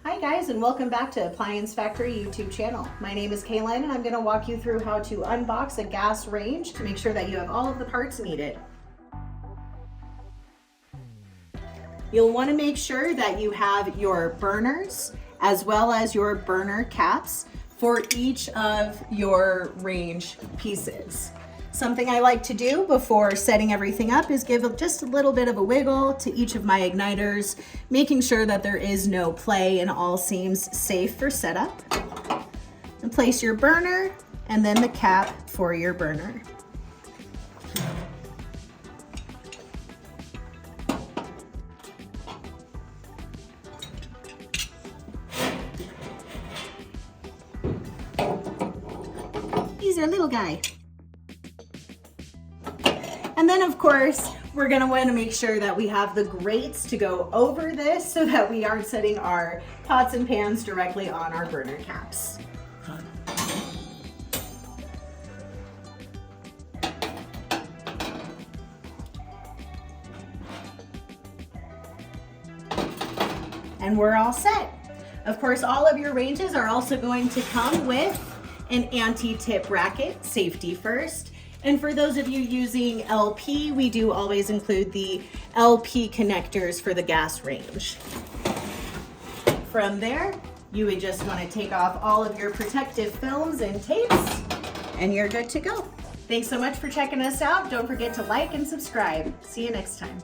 Hi guys, and welcome back to Appliance Factory YouTube channel. My name is Kaylin and I'm going to walk you through how to unbox a gas range to make sure that you have all of the parts needed. You'll want to make sure that you have your burners as well as your burner caps for each of your range pieces. Something I like to do before setting everything up is give just a little bit of a wiggle to each of my igniters, making sure that there is no play and all seems safe for setup. And place your burner and then the cap for your burner. He's our little guy. And then of course, we're gonna wanna make sure that we have the grates to go over this so that we aren't setting our pots and pans directly on our burner caps. And we're all set. Of course, all of your ranges are also going to come with an anti-tip bracket, safety first. And for those of you using LP, we do always include the LP connectors for the gas range. From there, you would just want to take off all of your protective films and tapes, and you're good to go. Thanks so much for checking us out. Don't forget to like and subscribe. See you next time.